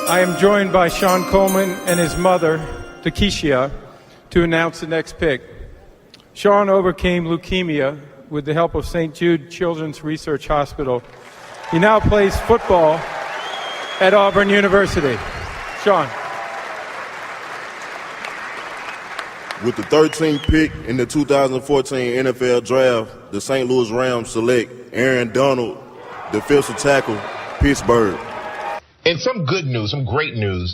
I am joined by Shon Coleman and his mother, Takeshia, to announce the next pick. Shon overcame leukemia with the help of St. Jude Children's Research Hospital. He now plays football at Auburn University. Shon. With the 13th pick in the 2014 NFL Draft, the St. Louis Rams select Aaron Donald, defensive tackle, Pittsburgh. And some good news, some great news.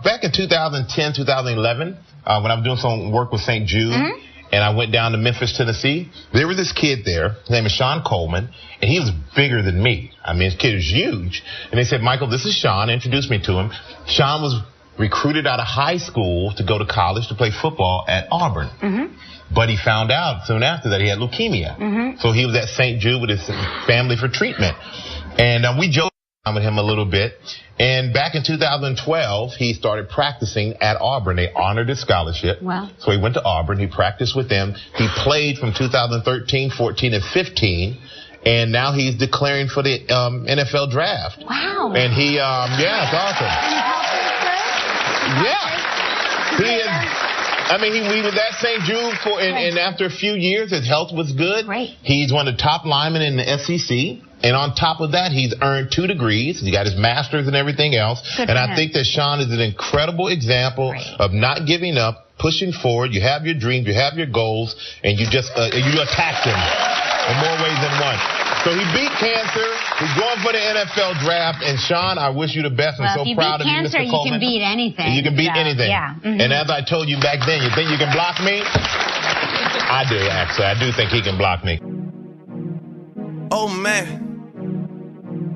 Back in 2010, 2011, when I was doing some work with St. Jude, and I went down to Memphis, Tennessee, there was this kid there. His name is Shon Coleman, and he was bigger than me. I mean, his kid was huge. And they said, Michael, this is Shon. Introduced me to him. Shon was recruited out of high school to go to college to play football at Auburn. But he found out soon after that he had leukemia. So he was at St. Jude with his family for treatment. And we joked with him a little bit. And back in 2012, he started practicing at Auburn. They honored his scholarship. Wow. So he went to Auburn. He practiced with them. He played from 2013, 14, and 15. And now he's declaring for the NFL draft. Wow. And he, yeah, it's awesome. Yeah. He is. I mean, he was at St. Jude and after a few years, his health was good. Right. He's one of the top linemen in the SEC. And on top of that, he's earned 2 degrees. He got his master's and everything else. Good and I think that Shon is an incredible example of not giving up, pushing forward. You have your dreams, you have your goals, and you just you attack them in more ways than one. So he beat cancer. He's going for the NFL draft. And Shon, I wish you the best. I'm so proud of you, Mr. Coleman. You can beat anything. You can beat anything. Yeah. And as I told you back then, you think you can block me? I do, actually. I do think he can block me. Oh, man.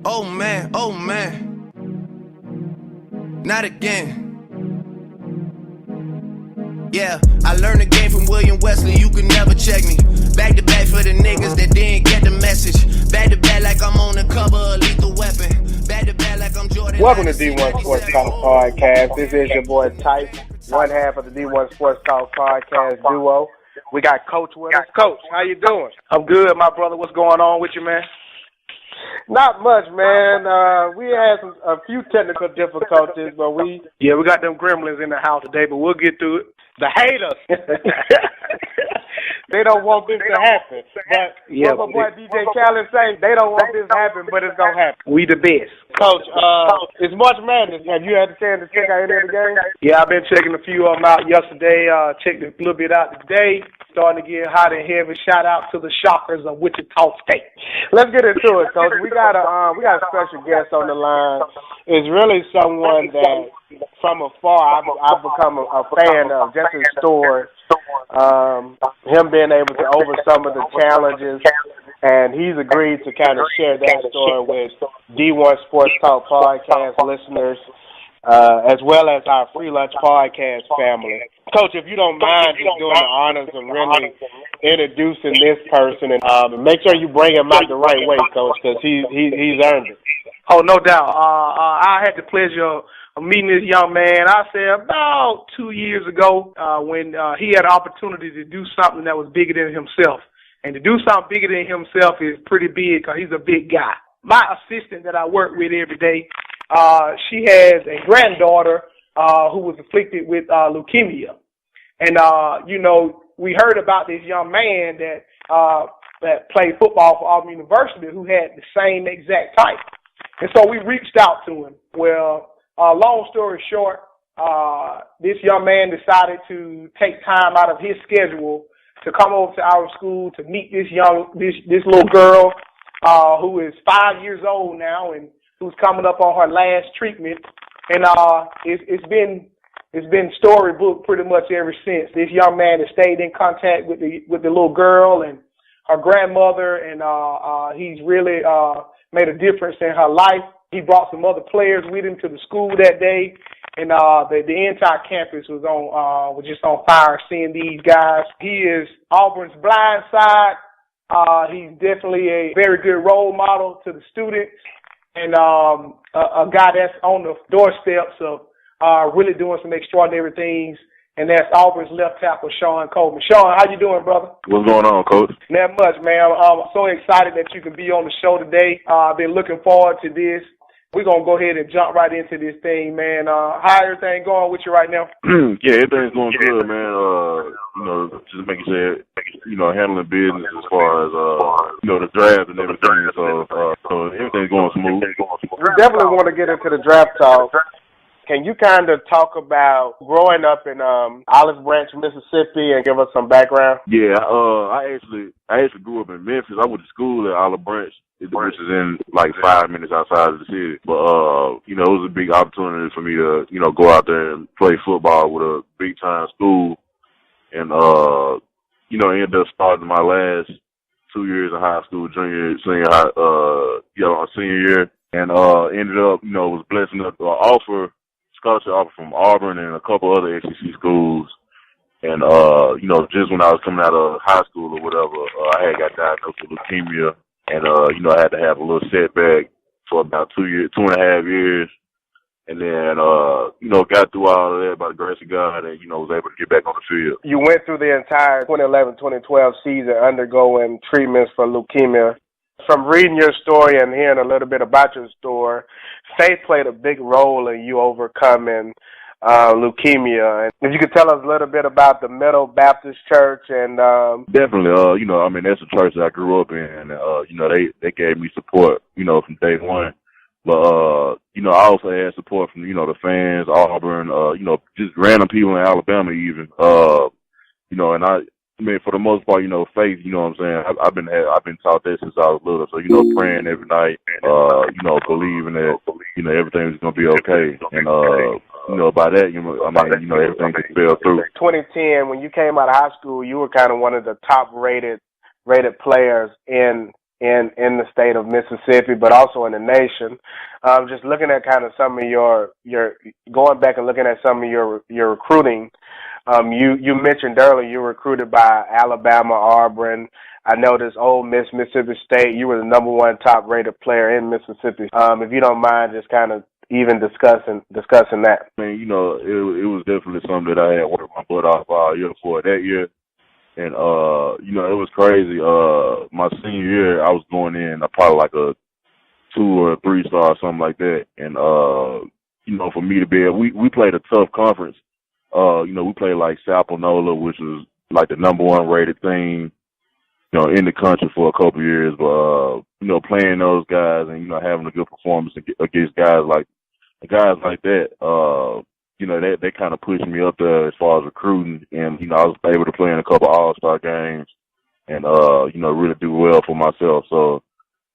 Oh, man. Oh, man. Not again. Yeah, I learned the game from William Wesley. You can never check me. Back to back for the niggas that didn't get the message. Back to back like I'm on the cover of Lethal Weapon. Back to back like I'm Jordan. Welcome to D1 Sports Talk Podcast. This is your boy Type, one half of the D1 Sports Talk Podcast duo. We got Coach with us. Coach, how you doing? I'm good, my brother. What's going on with you, man? Not much, man. We had a few technical difficulties, but we got them gremlins in the house today, but we'll get through it. The haters. They don't want this to happen. But what my boy DJ Khaled say, they don't want this to happen, but it's going to happen. We the best. Coach, it's March Madness. Have you had a chance to check out any of the games? Yeah, I've been checking a few of them out yesterday. Checked a little bit out today. Starting to get hot and heavy. Shout out to the Shockers of Wichita State. Let's get into it, Coach. We got a special guest on the line. It's really someone that, from afar, I've become a fan of. Just his story, him being able to over some of the challenges, and he's agreed to kind of share that story with D1 Sports Talk Podcast listeners, as well as our FreeLunch Podcast family. Coach, if you don't mind just doing the honors of really introducing this person, and make sure you bring him out the right way, Coach, because he's earned it. Oh, no doubt. I had the pleasure of meeting this young man, I say about 2 years ago, when he had an opportunity to do something that was bigger than himself. And to do something bigger than himself is pretty big because he's a big guy. My assistant that I work with every day, she has a granddaughter who was afflicted with leukemia. And, we heard about this young man that played football for Auburn University who had the same exact type. And so we reached out to him. Well, long story short, this young man decided to take time out of his schedule to come over to our school to meet this little girl who is 5 years old now and who's coming up on her last treatment. And it's been storybook pretty much ever since. This young man has stayed in contact with the little girl and her grandmother, and he's really made a difference in her life. He brought some other players with him to the school that day, and the entire campus was just on fire seeing these guys. He is Auburn's blind side. He's definitely a very good role model to the students, and a guy that's on the doorsteps of really doing some extraordinary things. And that's Auburn's left tackle, Shon Coleman. Shon, how you doing, brother? What's going on, Coach? Not much, man. I'm so excited that you can be on the show today. I've been looking forward to this. We're going to go ahead and jump right into this thing, man. How everything going with you right now? Yeah, everything's going good, man. Just making sure, handling business as far as, the draft and everything. So everything's going smooth. We definitely want to get into the draft talk. Can you kind of talk about growing up in Olive Branch, Mississippi, and give us some background? Yeah, I actually grew up in Memphis. I went to school at Olive Branch, which is in like 5 minutes outside of the city. But it was a big opportunity for me to go out there and play football with a big time school, and ended up starting my last 2 years of high school, senior year, and ended up was blessed enough to scholarship offer from Auburn and a couple other SEC schools. And, just when I was coming out of high school or whatever, I had got diagnosed with leukemia. And, I had to have a little setback for about 2.5 years. And then, got through all of that by the grace of God and, was able to get back on the field. You went through the entire 2011-2012 season undergoing treatments for leukemia. From reading your story and hearing a little bit about your story, faith played a big role in you overcoming leukemia. And if you could tell us a little bit about the Middle Baptist Church and definitely, that's a church that I grew up in, and they gave me support, from day one. But I also had support from the fans, Auburn, just random people in Alabama even, and for the most part, faith, what I'm saying? I've been taught that since I was little. So, praying every night, believing that, everything's going to be okay. And, by that, everything just fell through. 2010, when you came out of high school, you were kind of one of the top rated players in the state of Mississippi, but also in the nation. Just looking at kind of some of your going back and looking at some of your recruiting. You mentioned earlier you were recruited by Alabama, Auburn. I noticed Ole Miss, Mississippi State. You were the number one top-rated player in Mississippi. If you don't mind, just kind of even discussing that. I mean, it was definitely something that I had worked my butt off all year for that year, and it was crazy. My senior year, I was going in probably like a 2 or a 3-star or something like that, and for me to be able, we played a tough conference. We played like Sapanola, which was like the number 1 rated team, in the country for a couple of years. But, playing those guys and, having a good performance against guys like that, they kind of pushed me up there as far as recruiting. And, I was able to play in a couple all-star games and, really do well for myself. So,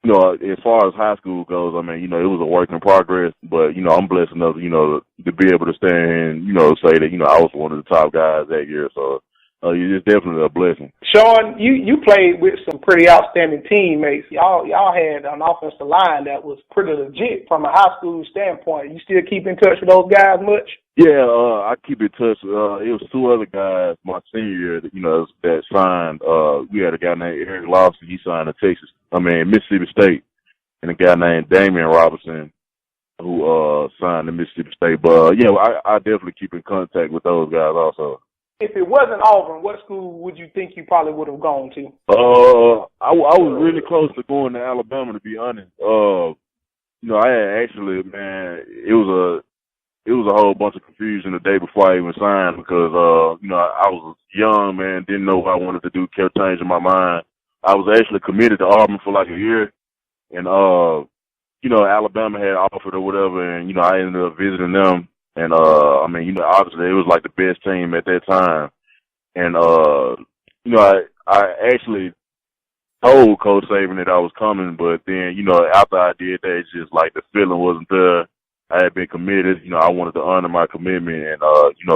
as far as high school goes, I mean, it was a work in progress, but, I'm blessed enough, to be able to stand and, say that, I was one of the top guys that year. So, it's definitely a blessing. Shon, you played with some pretty outstanding teammates. Y'all had an offensive line that was pretty legit from a high school standpoint. You still keep in touch with those guys much? Yeah, I keep in touch. It was 2 other guys my senior year that signed. We had a guy named Eric Lobson. He signed to Mississippi State, and a guy named Damian Robinson who signed to Mississippi State. But I definitely keep in contact with those guys also. If it wasn't Auburn, what school would you think you probably would have gone to? I was really close to going to Alabama, to be honest. I had actually, man, it was a whole bunch of confusion the day before I even signed because, I was young, man, didn't know what I wanted to do, kept changing my mind. I was actually committed to Auburn for like a year, and, Alabama had offered or whatever, and, I ended up visiting them. And, obviously it was like the best team at that time. And, I actually told Coach Saban that I was coming, but then, after I did that, it's just like the feeling wasn't there. I had been committed, I wanted to honor my commitment and,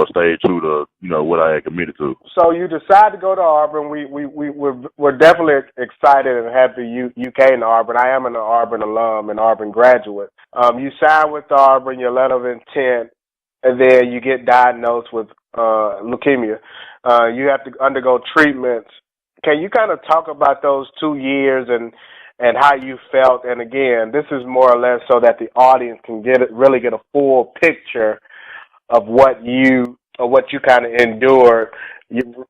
stay true to, what I had committed to. So you decided to go to Auburn. We're definitely excited and happy you came to Auburn. I am an Auburn alum and Auburn graduate. You signed with Auburn, your letter of intent, and then you get diagnosed with leukemia. You have to undergo treatments. Can you kind of talk about those 2 years and how you felt? And again, this is more or less so that the audience can really get a full picture of what you kind of endured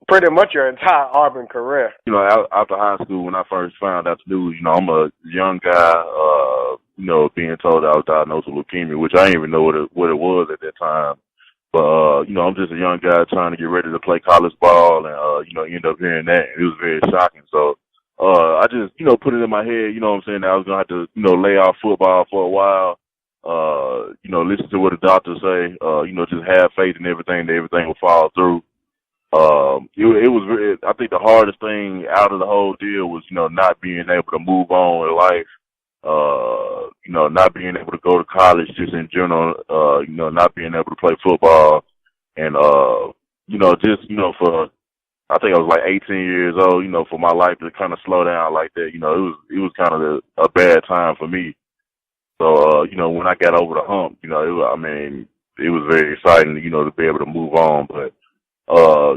pretty much your entire Auburn career. You know, after high school, when I first found out the news, you know, I'm a young guy, you know, being told I was diagnosed with leukemia, which I didn't even know what it was at that time. But, you know, I'm just a young guy trying to get ready to play college ball and, you know, end up hearing that. It was very shocking. So, I just, you know, put it in my head, you know what I'm saying, that I was going to have to, you know, lay off football for a while, you know, listen to what the doctors say, you know, just have faith in everything, that everything will fall through. It was very, I think the hardest thing out of the whole deal was, you know, not being able to move on in life, you know, not being able to go to college just in general, you know, not being able to play football and, you know, just, you know, I think I was like 18 years old, you know, for my life to kind of slow down like that, you know, it was kind of a bad time for me. So, you know, when I got over the hump, you know, it was very exciting, you know, to be able to move on, but,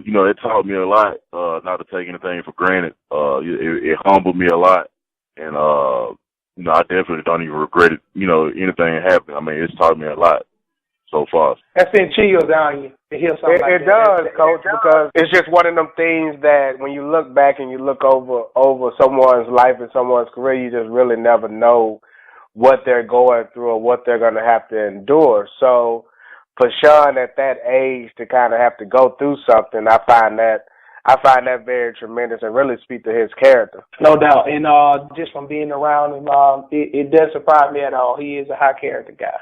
you know, it taught me a lot, not to take anything for granted. It humbled me a lot. And, you know, I definitely don't even regret it, you know, anything happened. I mean, it's taught me a lot so far. That sent chills down you to hear something like that. It does, Coach, because it's just one of them things that when you look back and you look over someone's life and someone's career, you just really never know what they're going through or what they're going to have to endure. So, for Shon at that age to kind of have to go through something, I find that very tremendous and really speak to his character. No doubt. And just from being around him, it doesn't surprise me at all. He is a high character guy.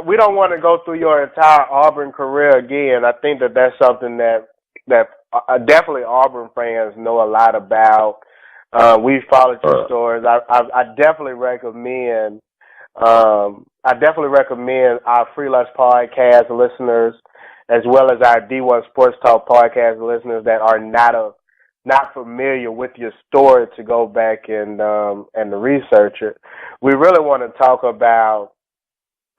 We don't want to go through your entire Auburn career again. I think that that's something that definitely Auburn fans know a lot about. We've followed your stories. I definitely recommend. I definitely recommend our FreeLunch podcast listeners, as well as our D1 Sports Talk podcast listeners that are not familiar with your story, to go back and to research it. We really want to talk about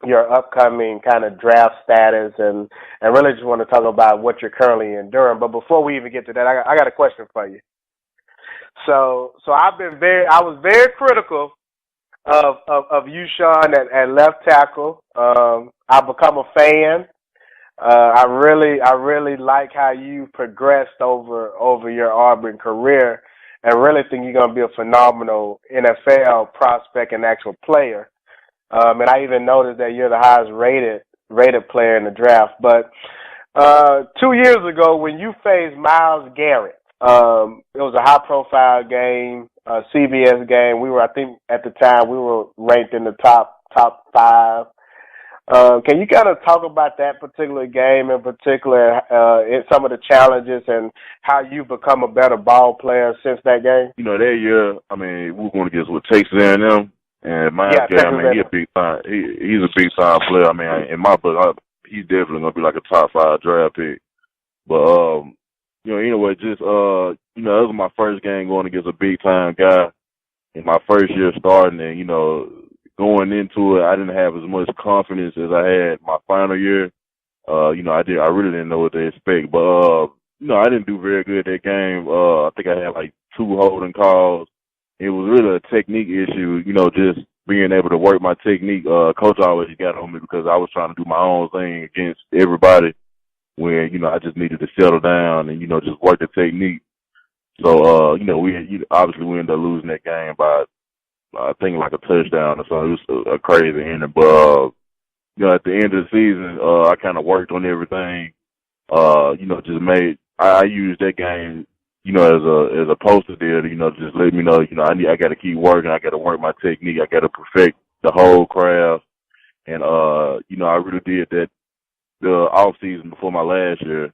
your upcoming kind of draft status and really just want to talk about what you're currently enduring. But before we even get to that, I got a question for you. So I was very critical of you, Shon, at left tackle. I've become a fan. I really like how you progressed over your Auburn career, and really think you're going to be a phenomenal NFL prospect and actual player. And I even noticed that you're the highest rated player in the draft. But 2 years ago, when you faced Myles Garrett, it was a high-profile game, CBS game. I think at the time, we were ranked in the top 5. Can you kind of talk about that particular game in particular, some of the challenges and how you've become a better ball player since that game? You know, that year, I mean, we were going against Texas A&M, and Myles Garrett, I mean, he's a big time player. I mean, in my book, he's definitely going to be like a top 5 draft pick. But, you know, anyway, just, you know, that was my first game going against a big-time guy in my first year starting. And, you know, going into it, I didn't have as much confidence as I had my final year. You know, I really didn't know what to expect. But, you know, I didn't do very good that game. I think I had like 2 holding calls. It was really a technique issue, you know, just being able to work my technique. Coach always got on me because I was trying to do my own thing against everybody, where, you know, I just needed to settle down and, you know, just work the technique. So, you know, obviously we ended up losing that game by, I think, like a touchdown or something. It was a crazy ending. But, you know, at the end of the season, I kind of worked on everything. You know, I used that game, you know, as a poster there to, you know, just let me know, you know, I got to keep working. I got to work my technique. I got to perfect the whole craft. And, you know, I really did that the off season before my last year,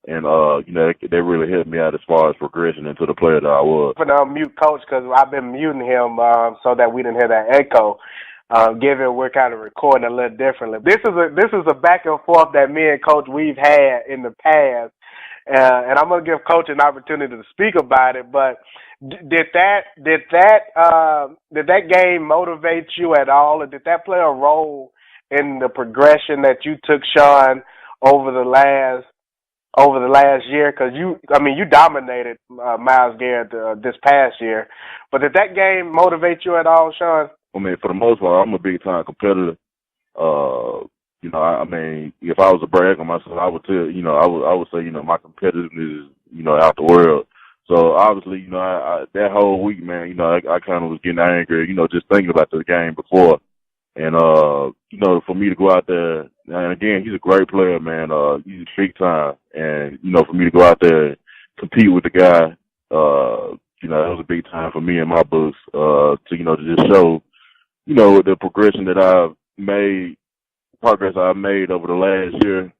and you know, they really helped me out as far as progression into the player that I was. I'm gonna mute Coach because I've been muting him so that we didn't hear that echo. Given we're kind of recording a little differently, this is a back and forth that me and Coach we've had in the past, and I'm gonna give Coach an opportunity to speak about it. But did that game motivate you at all, or did that play a role in the progression that you took, Shon, over the last year? Because you dominated Myles Garrett this past year. But did that game motivate you at all, Shon? I mean, for the most part, I'm a big time competitor. You know, I mean, if I was to brag on myself, I would tell, you know, I would say, you know, my competitiveness out the world. So obviously, I that whole week, man, I kind of was getting angry, just thinking about the game before. And, for me to go out there, and again, he's a great player, man. He's big time. And, for me to go out there and compete with the guy, that was a big time for me in my books, to just show, the progression that progress I've made over the last year.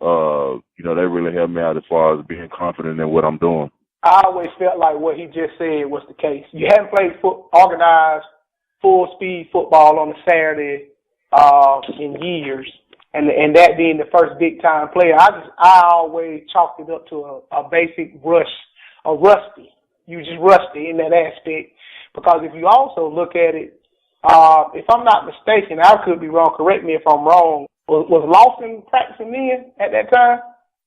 They really helped me out as far as being confident in what I'm doing. I always felt like what he just said was the case. You haven't played organized, full-speed football on a Saturday in years, and that being the first big-time player. I always chalked it up to a basic rusty. You just rusty in that aspect. Because if you also look at it, if I'm not mistaken, I could be wrong, correct me if I'm wrong, was Lawson practicing then at that time?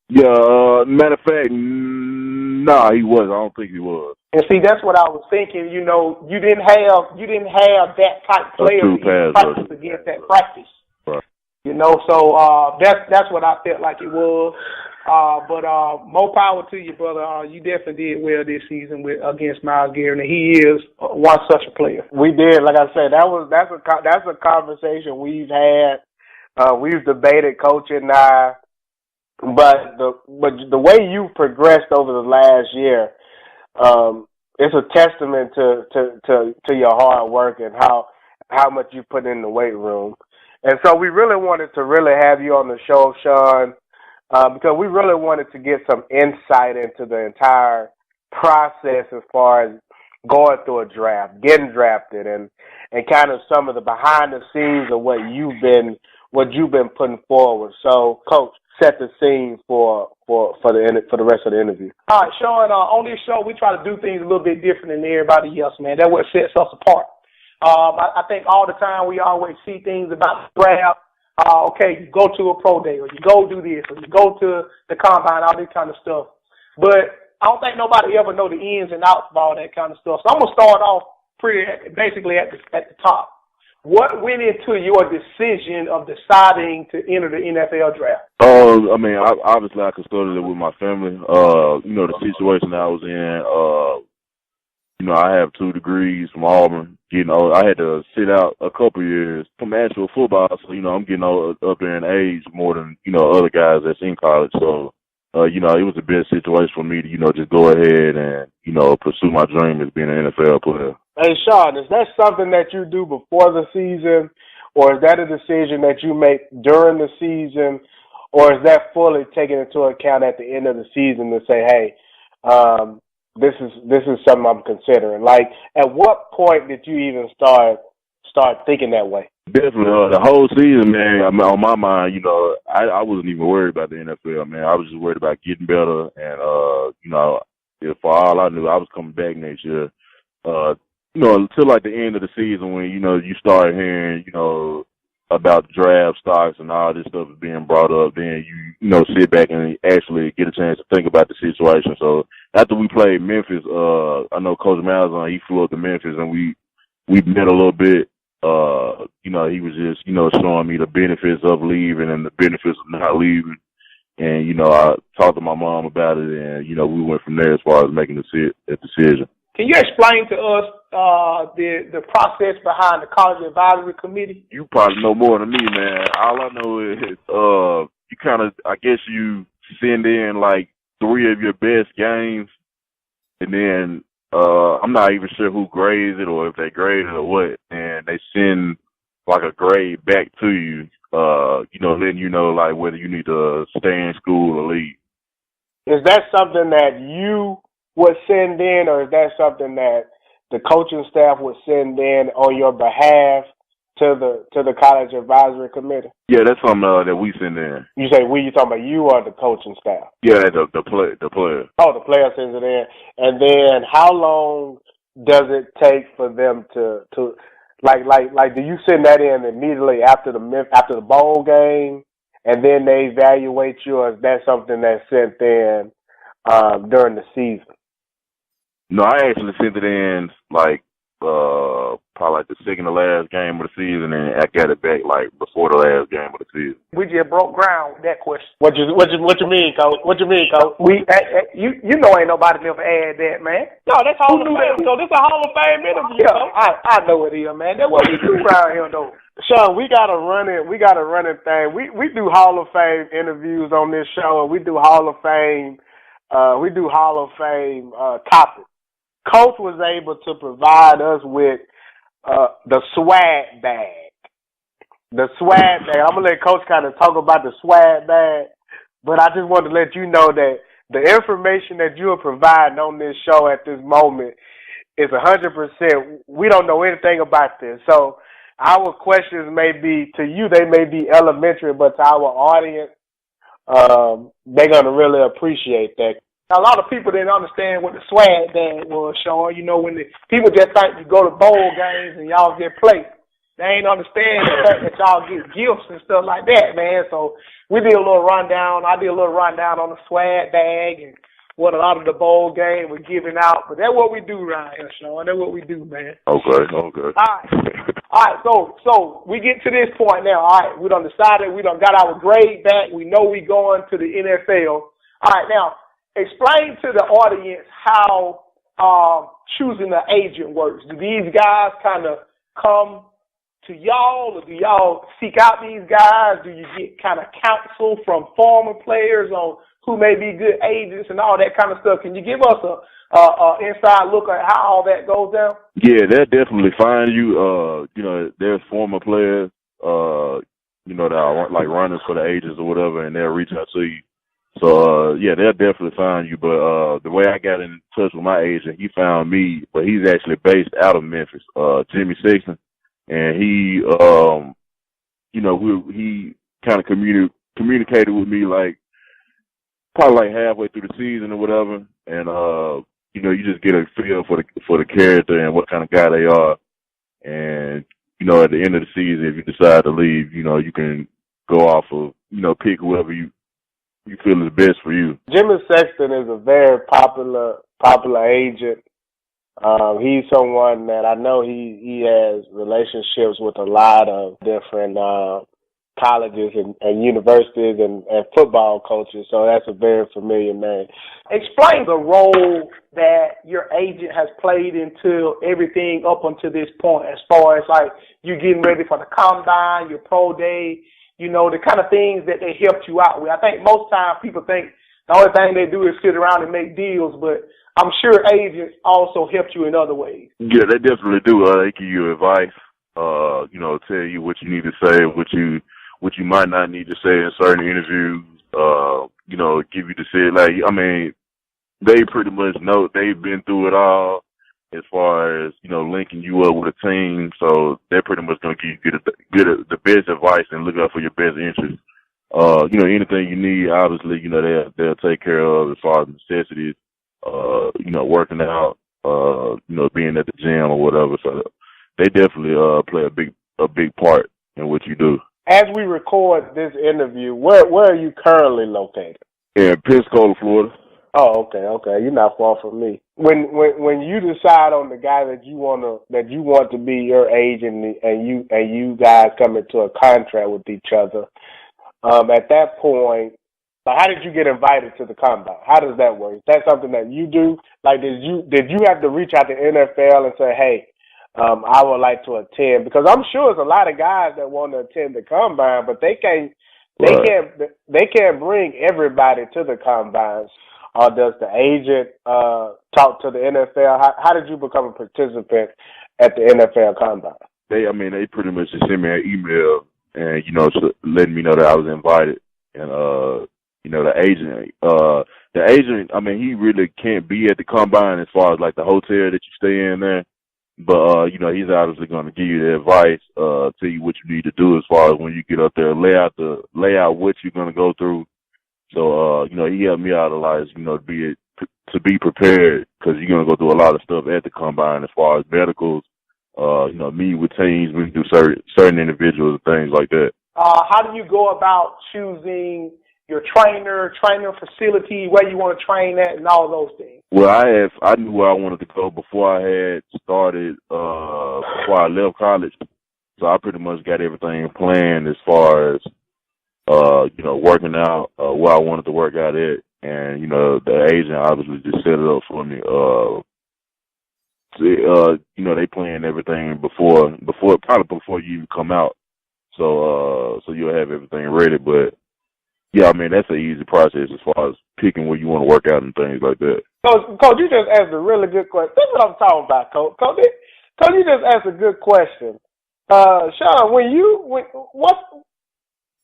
Yeah, matter of fact, nah, he wasn't. I don't think he was. And see, that's what I was thinking. You didn't have that type player to practice against that practice. Right. So that's what I felt like it was. But more power to you, brother. You definitely did well this season against Myles Garrett, and he is one such a player. We did, like I said, that's a conversation we've had. We've debated, Coach and I. But the way you've progressed over the last year, it's a testament to your hard work and how much you put in the weight room. And so we really wanted to have you on the show, Shon, because we really wanted to get some insight into the entire process as far as going through a draft, getting drafted, and kind of some of the behind the scenes of what you've been putting forward. So, Coach, set the scene for the rest of the interview. All right, Shon, on this show, we try to do things a little bit different than everybody else, man. That's what sets us apart. I think all the time we always see things about the draft. Okay, you go to a pro day, or you go do this, or you go to the combine, all this kind of stuff. But I don't think nobody ever know the ins and outs of all that kind of stuff. So I'm going to start off basically at the top. What went into your decision of deciding to enter the NFL draft? Obviously I considered it with my family. The situation that I was in, I have 2 degrees from Auburn. I had to sit out a couple of years from actual football, so, I'm getting up there in age more than, other guys that's in college. So, it was a best situation for me to, just go ahead and, pursue my dream as being an NFL player. Hey, Shon, is that something that you do before the season, or is that a decision that you make during the season, or is that fully taken into account at the end of the season to say, hey, this is something I'm considering? Like, at what point did you even start thinking that way? Definitely, the whole season, man. On my mind, I wasn't even worried about the NFL, man. I was just worried about getting better, and for all I knew, I was coming back next year. Until like the end of the season when, you start hearing, about draft stocks and all this stuff is being brought up, then you sit back and actually get a chance to think about the situation. So after we played Memphis, I know Coach Malzahn, he flew up to Memphis and we met a little bit. He was just, showing me the benefits of leaving and the benefits of not leaving. And, I talked to my mom about it and, we went from there as far as making the decision. Can you explain to us the process behind the College Advisory Committee? You probably know more than me, man. All I know is you kind of, I guess you send in like 3 of your best games, and then I'm not even sure who grades it or if they grade it or what, and they send like a grade back to you, letting you know like whether you need to stay in school or leave. Is that something that you would send in, or is that something that the coaching staff would send in on your behalf to the College Advisory Committee? Yeah, that's something that we send in. You say we? You talking about you or the coaching staff? Yeah, the player. Oh, the player sends it in, and then how long does it take for them to like? Do you send that in immediately after the bowl game, and then they evaluate you, or is that something that's sent in during the season? No, I actually sent it in like probably like the second to last game of the season, and I got it back like before the last game of the season. We just broke ground with that question. What you mean, Coach? What you mean, Coach? You know ain't nobody never add that, man. No, that's Hall of Fame. So this a Hall of Fame interview. Yeah, I know it is, man. That's what we do around here, though. Shon, we got a running thing. We do Hall of Fame interviews on this show, and we do Hall of Fame topics. Coach was able to provide us with the swag bag. The swag bag. I'm gonna let Coach kind of talk about the swag bag, but I just wanted to let you know that the information that you are providing on this show at this moment is 100%. We don't know anything about this, so our questions may be to you. They may be elementary, but to our audience, they're gonna really appreciate that. A lot of people didn't understand what the swag bag was, Shon. You know, when people just think you go to bowl games and y'all get plates. They ain't understand the fact that y'all get gifts and stuff like that, man. So we did a little rundown. I did a little rundown on the swag bag and what a lot of the bowl game was giving out. But that's what we do around here, Shon. That's what we do, man. Okay. All right. So we get to this point now. All right, we done decided. We done got our grade back. We know we going to the NFL. All right, now, explain to the audience how choosing an agent works. Do these guys kind of come to y'all, or do y'all seek out these guys? Do you get kind of counsel from former players on who may be good agents and all that kind of stuff? Can you give us a inside look at how all that goes down? Yeah, they'll definitely find you. You know, there's former players, you know, that are like runners for the agents or whatever, and they'll reach out to you. So, yeah, they'll definitely find you. But the way I got in touch with my agent, he found me, but he's actually based out of Memphis, Jimmy Sexton. And he, you know, he kind of communicated with me like probably like halfway through the season or whatever. And, you know, you just get a feel for the character and what kind of guy they are. And, you know, at the end of the season, if you decide to leave, you know, you can go off of, you know, pick whoever you feel is best for you. Jimmy Sexton is a very popular agent. He's someone that I know he has relationships with a lot of different colleges and universities and football coaches, so that's a very familiar name. Explain the role that your agent has played into everything up until this point, as far as like you getting ready for the combine, your pro day, you know, the kind of things that they helped you out with. I think most times people think the only thing they do is sit around and make deals, but I'm sure agents also helped you in other ways. Yeah, they definitely do. They give you advice, you know, tell you what you need to say, what you might not need to say in certain interviews, you know, give you the say. Like, I mean, they pretty much know. They've been through it all as far as, you know, linking you up with a team. So they're pretty much going to give you the best advice and look out for your best interests. You know, anything you need, obviously, you know, they'll take care of as far as necessities. You know, working out, you know, being at the gym or whatever. So they definitely play a big part in what you do. As we record this interview, where are you currently located? In Pensacola, Florida. Oh, okay. You're not far from me. When you decide on the guy that you want to be your agent and you guys come into a contract with each other, at that point, like, how did you get invited to the combine? How does that work? Is that something that you do? Like, did you have to reach out to NFL and say, hey, I would like to attend? Because I'm sure there's a lot of guys that want to attend the combine, but they can't bring everybody to the combines. Or does the agent talk to the NFL? How did you become a participant at the NFL combine? They pretty much just sent me an email and, you know, letting me know that I was invited. And, you know, the agent, I mean, he really can't be at the combine as far as like the hotel that you stay in there. But, you know, he's obviously going to give you the advice, tell you what you need to do as far as when you get up there, lay out what you're going to go through. So, you know, he helped me out a lot, you know, to be prepared, because you're going to go through a lot of stuff at the combine as far as medicals, you know, meet with teams, we do certain individuals and things like that. How do you go about choosing your trainer facility, where you want to train at, and all those things? Well, I knew where I wanted to go before I had started, before I left college. So I pretty much got everything planned as far as, working out, where I wanted to work out at. And, the agent obviously just set it up for me. They planned everything probably before you even come out. So you'll have everything ready. But yeah, I mean, that's an easy process as far as picking where you want to work out and things like that. Coach, you just asked a really good question. That's what I'm talking about, Coach. Coach, you just asked a good question. Shon,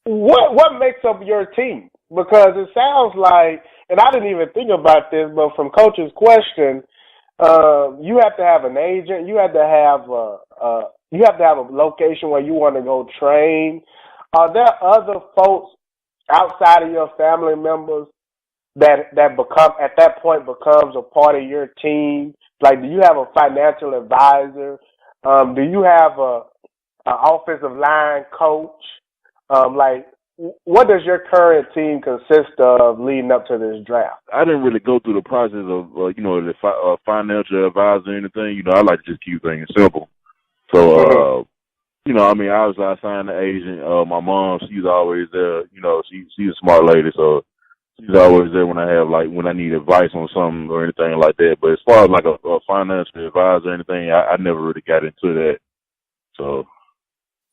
what makes up your team? Because it sounds like, and I didn't even think about this, but from Coach's question, you have to have an agent. You have to have a location where you want to go train. Are there other folks outside of your family members that become at that point becomes a part of your team? Like, do you have a financial advisor? Do you have a offensive line coach? What does your current team consist of leading up to this draft? I didn't really go through the process of, the financial advisor or anything. I like to just keep things simple. So, obviously I signed the agent. My mom, she's always there. She's a smart lady, so she's always there when I need advice on something or anything like that. But as far as like a financial advisor or anything, I never really got into that. So.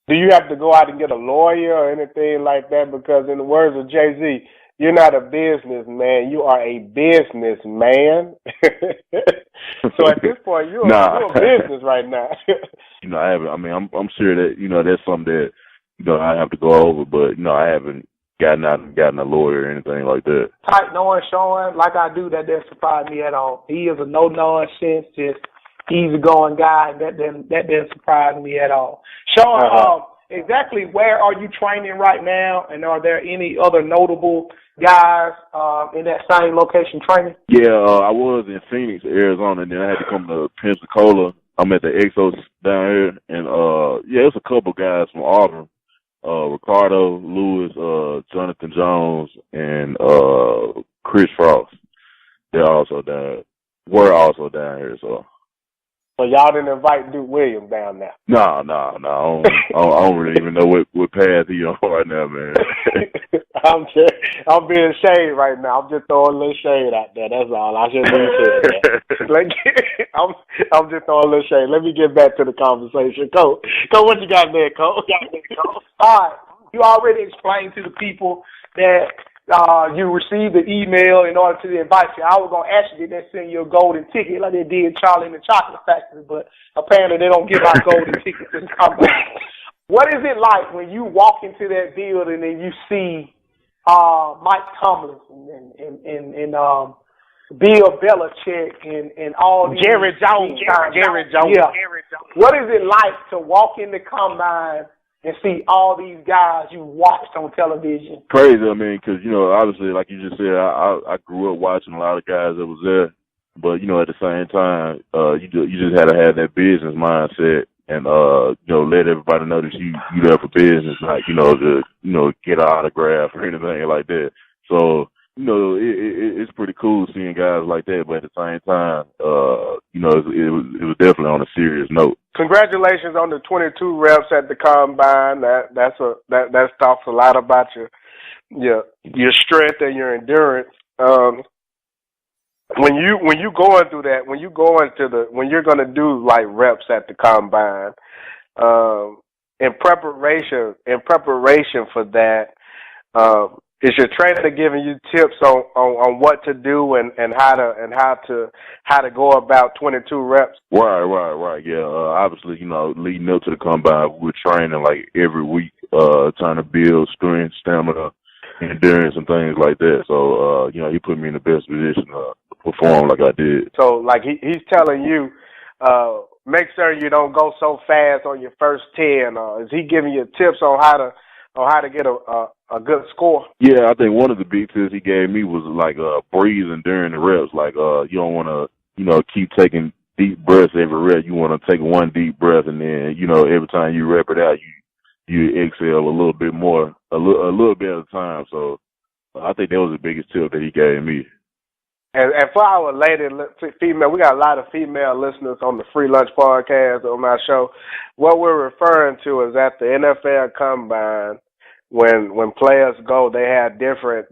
Do you have to go out and get a lawyer or anything like that? Because in the words of Jay-Z, you're not a businessman. You are a businessman. So at this point, you're a business right now. I haven't. I mean, I'm sure that that's something that I have to go over, but I haven't gotten out and gotten a lawyer or anything like that. Tight knowing Shon like I do, that doesn't surprise me at all. He is a no nonsense, just easygoing guy. That didn't surprise me at all. Shon, exactly where are you training right now, and are there any other notable guys in that same location training? Yeah, I was in Phoenix, Arizona, and then I had to come to Pensacola. I'm at the Exos down here, and it's a couple guys from Auburn, Ricardo Lewis, Jonathan Jones, and Chris Frost. We're also down here, so. So y'all didn't invite Duke Williams down there? No. I don't really even know what path he on right now, man. I'm being shade right now. I'm just throwing a little shade out there. That's all. I shouldn't be saying that. I'm just throwing a little shade. Let me get back to the conversation. Coach, what you got there, Coach? All right. You already explained to the people that you received the email in order to invite you. I was going to ask you, did they send you a golden ticket like they did Charlie and the Chocolate Factory, but apparently they don't give out golden tickets to the company. What is it like when you walk into that building and you see Mike Tomlin and Bill Belichick and all these Jerry Jones. Yeah. What is it like to walk in the combine and see all these guys you watched on television? Crazy, I mean, because, obviously, like you just said, I grew up watching a lot of guys that was there. But, at the same time, you just had to have that business mindset and, let everybody know that you there for business, like, to get an autograph or anything like that. So, it's pretty cool seeing guys like that, but at the same time, it was definitely on a serious note. Congratulations on the 22 reps at the combine. That talks a lot about your strength and your endurance. When you going through that, when you're going to do like reps at the combine, in preparation for that, is your trainer giving you tips on what to do and how to go about 22 reps? Right. Yeah. Obviously, leading up to the combine, we're training like every week, trying to build strength, stamina, endurance, and things like that. So, he put me in the best position to perform like I did. So, like he's telling you, make sure you don't go so fast on your first 10. Is he giving you tips on how to get a good score? Yeah, I think one of the big tips he gave me was like breathing during the reps. Like you don't want to keep taking deep breaths every rep. You want to take one deep breath and then every time you rep it out, you exhale a little bit more, a little bit at a time. So I think that was the biggest tip that he gave me. And for our lady female, we got a lot of female listeners on the FreeLunch podcast on our show. What we're referring to is at the NFL Combine, when players go, they have different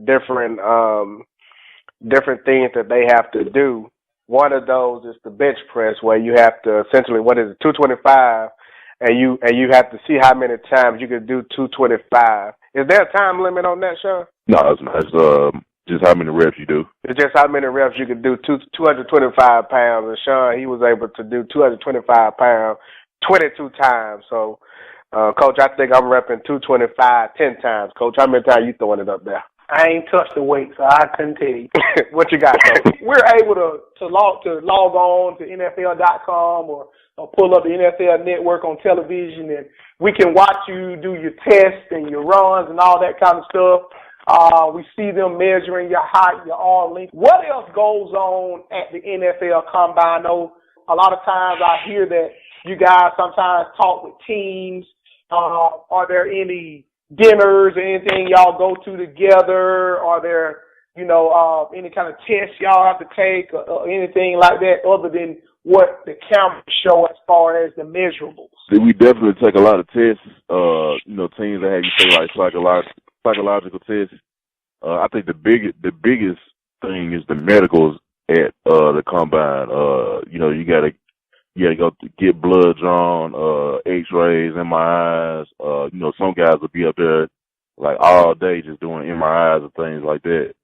things that they have to do. One of those is the bench press, where you have to essentially, 225, and you have to see how many times you can do 225. Is there a time limit on that, Shon? No, it's just how many reps you do. It's just how many reps you can do. 225 pounds, and Shon, he was able to do 225 pounds 22 times. So, Coach, I think I'm repping 225 10 times. Coach, how many times you throwing it up there? I ain't touched the weight, so I couldn't tell you. What you got, Coach? We're able to log on to NFL.com or pull up the NFL Network on television, and we can watch you do your tests and your runs and all that kind of stuff. We see them measuring your height, your arm length. What else goes on at the NFL Combine? I know a lot of times I hear that you guys sometimes talk with teams. Are there any dinners or anything y'all go to together? Are there, any kind of tests y'all have to take or anything like that other than what the cameras show as far as the measurables? We definitely take a lot of tests. Teams that have you take like psychological tests. I think the biggest thing is the medicals at the combine. You gotta go get blood drawn, X-rays, MRIs. Some guys will be up there like all day just doing MRIs and things like that.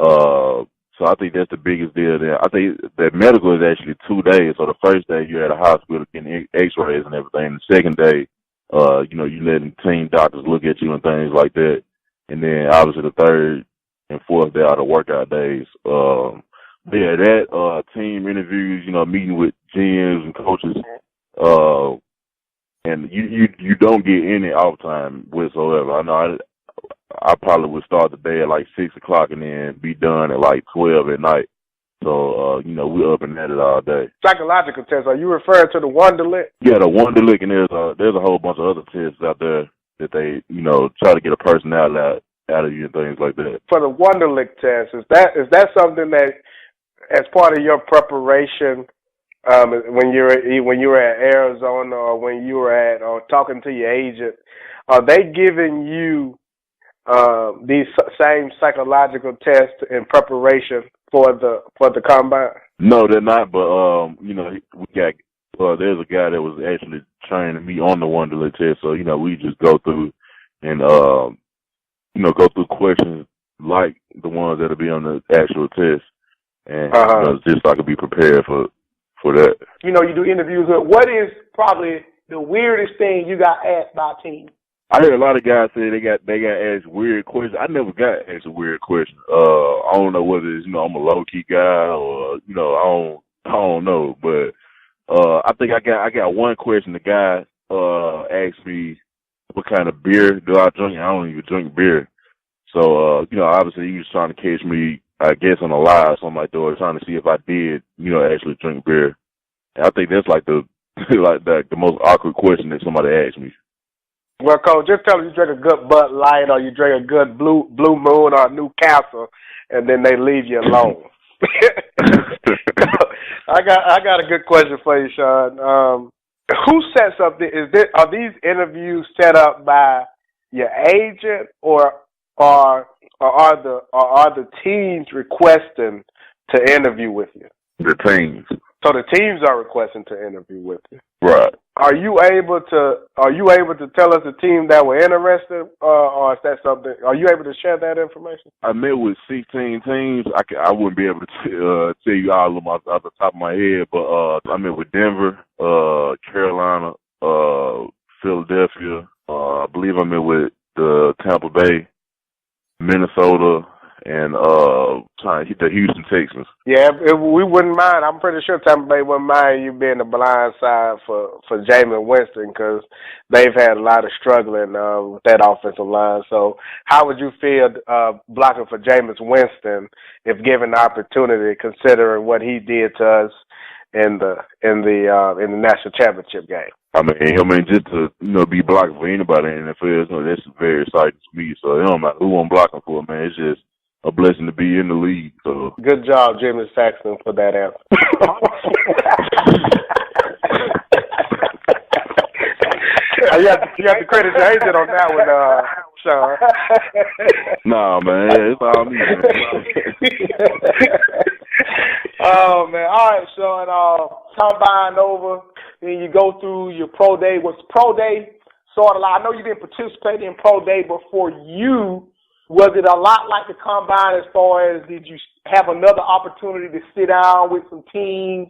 So I think that's the biggest deal there. I think that medical is actually 2 days. So the first day you're at a hospital getting X-rays and everything. The second day, you letting team doctors look at you and things like that. And then obviously the third and fourth day are the workout days. That team interviews, meeting with GMs and coaches, and you don't get any off time whatsoever. I know I probably would start the day at like 6 o'clock and then be done at like 12 at night. So we're up and at it all day. Psychological tests. Are you referring to the Wonderlic? Yeah, the Wonderlic, and there's a whole bunch of other tests out there that they try to get a personality out of you and things like that. For the Wonderlic test, is that something that, as part of your preparation, when you were at Arizona or when you were or talking to your agent, are they giving you these same psychological tests in preparation for the combine? No, they're not. But we got there's a guy that was actually training me on the Wonderlic test. So we just go through and go through questions like the ones that'll be on the actual test. And just so I could be prepared for that. You do interviews. What is probably the weirdest thing you got asked by a team? I heard a lot of guys say they got asked weird questions. I never got asked a weird question. I don't know whether it's I'm a low key guy or I don't know. But I think I got one question. The guy asked me what kind of beer do I drink. I don't even drink beer. So obviously he was trying to catch me, I guess, on a lie or something like that, or trying to see if I did, actually drink beer. And I think that's like the most awkward question that somebody asked me. Well, Coach, just tell them you drink a good Bud Light or you drink a good Blue Moon or a Newcastle, and then they leave you alone. I got a good question for you, Shon. Who sets up are these interviews set up by your agent or are the teams requesting to interview with you? The teams. So the teams are requesting to interview with you. Right. Are you able to tell us the team that were interested, or is that something? Are you able to share that information? I met with 16 teams. I wouldn't be able to tell you all of them off the top of my head, but I met with Denver, Carolina, Philadelphia. I believe I met with Tampa Bay, Minnesota, and the Houston Texans. Yeah, if we wouldn't mind. I'm pretty sure Tampa Bay wouldn't mind you being the blind side for Jameis Winston, because they've had a lot of struggling with that offensive line. So how would you feel blocking for Jameis Winston if given the opportunity, considering what he did to us in the national championship game? I mean, just to be blocking for anybody in the NFL, that's very exciting to me. So it don't matter who I'm blocking for, man. It's just a blessing to be in the league. So good job, Jimmy Saxton, for that answer. you have to credit your agent on that one, Shon. Nah, man, it's all me, man. Oh man! All right, Shon. Combine over, then you go through your pro day. Was pro day sort of like? I know you didn't participate in pro day, but for you, was it a lot like the combine as far as did you have another opportunity to sit down with some teams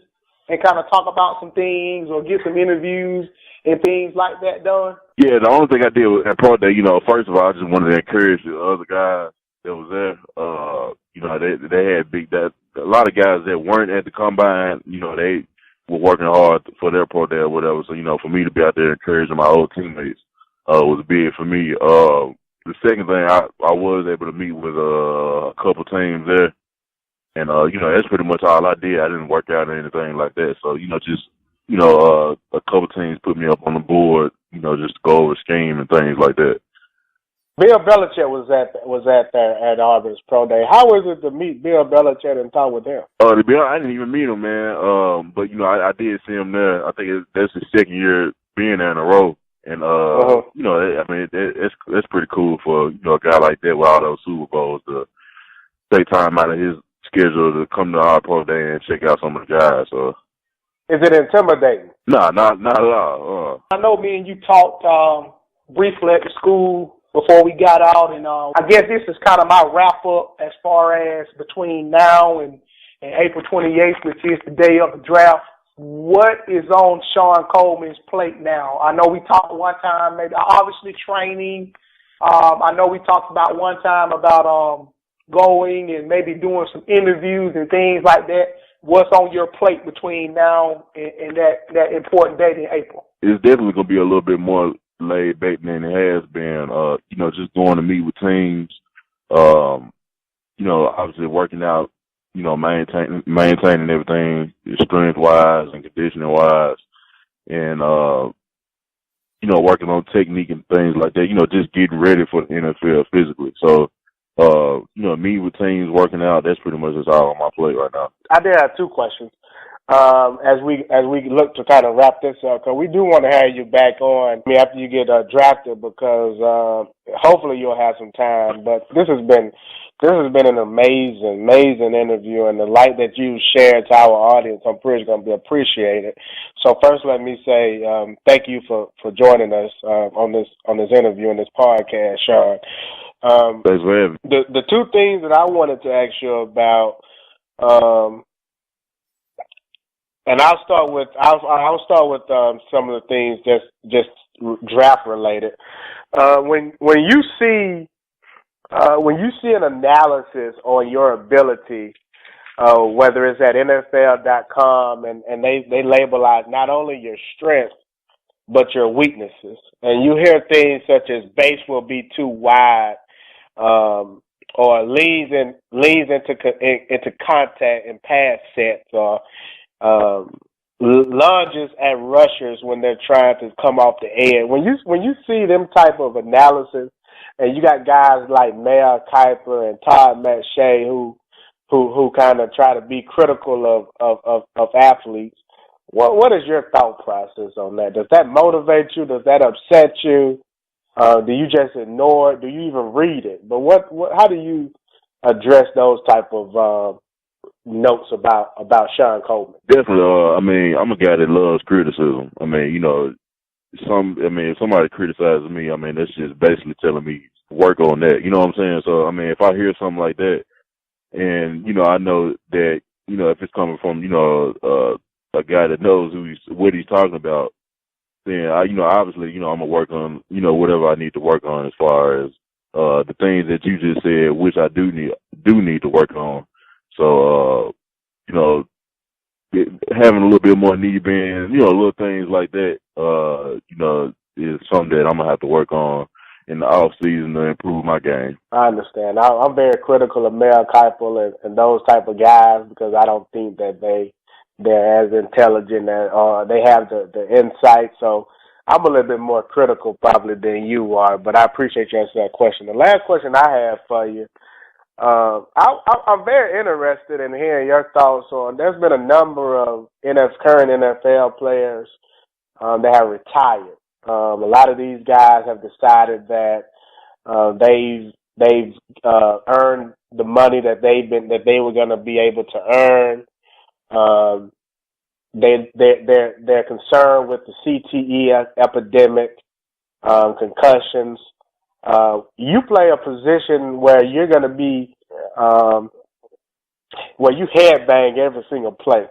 and kind of talk about some things or get some interviews and things like that done? Yeah, the only thing I did at pro day, first of all, I just wanted to encourage the other guys that was there. They had a lot of guys that weren't at the combine, they were working hard for their pro day or whatever. So, for me to be out there encouraging my old teammates was big for me. The second thing, I was able to meet with a couple teams there. And, that's pretty much all I did. I didn't work out or anything like that. So, a couple teams put me up on the board, just to go over scheme and things like that. Bill Belichick was at at Auburn's pro day. How was it to meet Bill Belichick and talk with him? To be honest, I didn't even meet him, man. But I did see him there. I think that's his second year being there in a row, and it's pretty cool for a guy like that with all those Super Bowls to take time out of his schedule to come to our pro day and check out some of the guys. So. Is it intimidating? Nah, not at all. I know me and you talked briefly at the school before we got out, and I guess this is kind of my wrap-up as far as between now and April 28th, which is the day of the draft. What is on Shon Coleman's plate now? I know we talked one time, maybe obviously training. I know we talked about one time about going and maybe doing some interviews and things like that. What's on your plate between now and that important date in April? It's definitely going to be a little bit more laid back than it has been. Just going to meet with teams. Obviously working out. Maintaining everything strength wise and conditioning wise, and working on technique and things like that. Just getting ready for the NFL physically. So. Me with teams working out, that's pretty much just all on my plate right now. I did have two questions. As we look to kind of wrap this up, because we do want to have you back on after you get drafted, because hopefully you'll have some time. But this has been an amazing interview, and the light that you shared to our audience, I'm pretty going to be appreciated. So first, let me say thank you for joining us on this interview and this podcast, Shon. Thanks for having me. The two things that I wanted to ask you about, and I'll start with some of the things just draft related. When you see an analysis on your ability, whether it's at NFL.com and they label out not only your strengths but your weaknesses, and you hear things such as base will be too wide, or leans into contact and pass sets, or lunges at rushers when they're trying to come off the edge. When you see them type of analysis, and you got guys like Mel Kiper and Todd McShay who kind of try to be critical of athletes, what is your thought process on that? Does that motivate you? Does that upset you? Do you just ignore it? Do you even read it? But how do you address those type of notes about Shon Coleman? Definitely. I'm a guy that loves criticism. If somebody criticizes me, that's just basically telling me work on that. You know what I'm saying? So, if I hear something like that, and I know that if it's coming from a guy that knows what he's talking about, then obviously I'm gonna work on whatever I need to work on as far as the things that you just said, which I do need to work on. So having a little bit more knee bend, little things like that, is something that I'm gonna have to work on in the off season to improve my game. I understand. I'm very critical of Mel Kiper and those type of guys, because I don't think that they're as intelligent or they have the insight. So I'm a little bit more critical probably than you are, but I appreciate you answering that question. The last question I have for you, I'm very interested in hearing your thoughts on. There's been a number of current NFL players that have retired. A lot of these guys have decided that they've earned the money that they were going to be able to earn. They're concerned with the CTE epidemic, concussions. You play a position where you're going to be where you headbang every single play.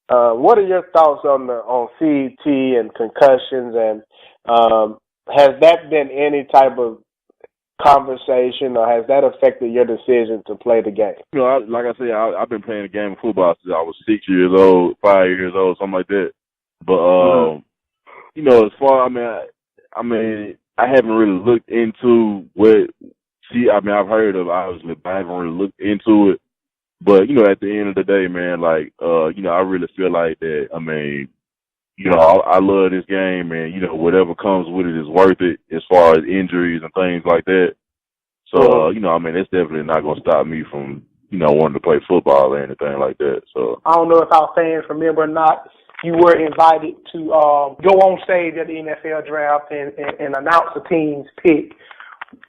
What are your thoughts on CT and concussions, and has that been any type of conversation, or has that affected your decision to play the game? You know, like I said, I've been playing the game of football since I was 6 years old, 5 years old, something like that. But you know, as far I mean, I haven't really looked into I've heard of it, obviously, but I haven't really looked into it. But, you know, at the end of the day, man, like, you know, I really feel like that, I mean, you know, I love this game, and, you know, whatever comes with it is worth it as far as injuries and things like that. So, you know, I mean, it's definitely not going to stop me from, you know, wanting to play football or anything like that. So I don't know if our fans remember or not, you were invited to go on stage at the NFL draft and announce the team's pick.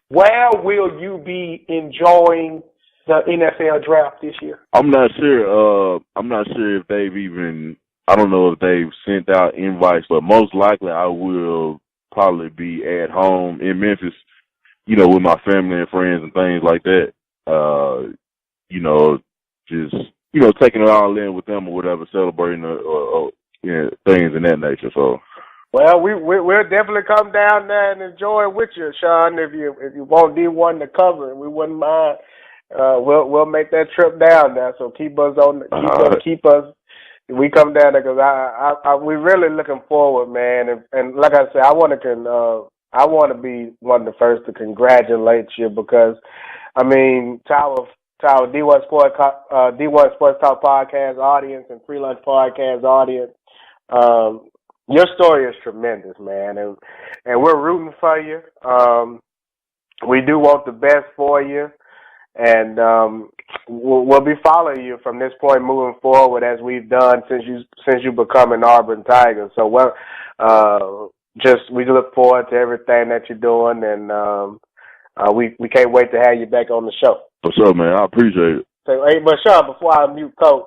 Where will you be enjoying the NFL draft this year? I'm not sure. I'm not sure if they've even. I don't know if they've sent out invites, but most likely I will probably be at home in Memphis, you know, with my family and friends and things like that. You know, just, you know, taking it all in with them or whatever, celebrating or you know, things in that nature. So. Well, we'll definitely come down there and enjoy it with you, Shon. If you want D1 to cover, we wouldn't mind. We'll make that trip down there. So keep us. We come down there because we really looking forward, man. And like I said, I want to be one of the first to congratulate you because, I mean, to our D1 Sports Talk podcast audience and FreeLunch podcast audience. Your story is tremendous, man, and we're rooting for you. We do want the best for you, and we'll be following you from this point moving forward as we've done since you become an Auburn Tiger. So we look forward to everything that you're doing, and we can't wait to have you back on the show. What's up, man? I appreciate it. So, hey, but Shon, before I mute Coach,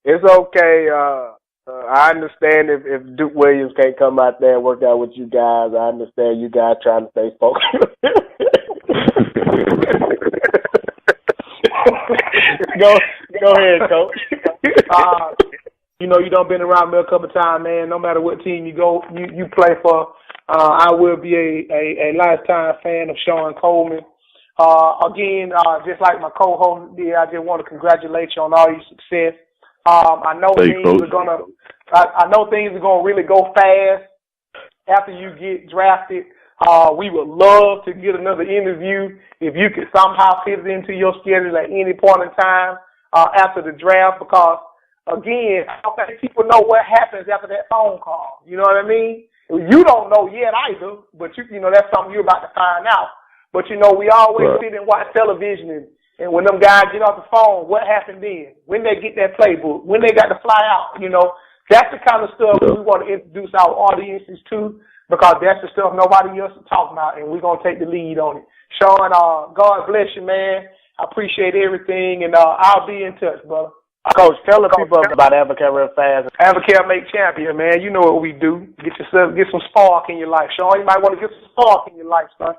it's okay. I understand if Duke Williams can't come out there and work out with you guys. I understand you guys trying to stay focused. Go ahead, Coach. You know, you done been around me a couple of times, man. No matter what team you play for, I will be a lifetime fan of Shon Coleman. Again, just like my co-host did, I just want to congratulate you on all your success. I know things are gonna really go fast after you get drafted. We would love to get another interview if you could somehow fit it into your schedule at any point in time after the draft, because again, I don't think people know what happens after that phone call. You know what I mean? You don't know yet either, but you know that's something you're about to find out. But you know, we always sit and watch television and when them guys get off the phone, what happened then? When they get that playbook, when they got to fly out, you know, that's the kind of stuff we want to introduce our audiences to, because that's the stuff nobody else is talking about, and we're going to take the lead on it. Shon, God bless you, man. I appreciate everything, and I'll be in touch, brother. Coach, tell the people about Advocare real fast. Advocare make champion, man. You know what we do. Get some spark in your life, Shon. You might want to get some spark in your life, son.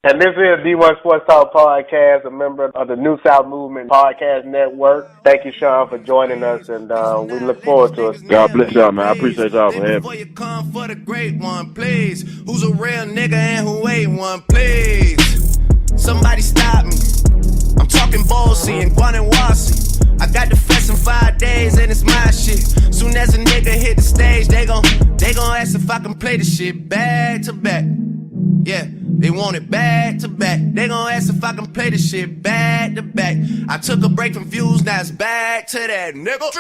And this is D1 Sports Talk Podcast, a member of the New South Movement Podcast Network. Thank you, Shon, for joining us, and we look forward to it. God bless y'all, man. I appreciate y'all for having me. Before you come for the great one, please. Who's a real nigga and who ain't one, please? Somebody stop me. I'm talking Bossy and Guanawasi. I got the fest in 5 days and it's my shit. Soon as a nigga hit the stage, they gon' ask if I can play the shit back to back. Yeah, they want it back to back. They gon' ask if I can play the shit back to back. I took a break from views, now it's back to that, nigga.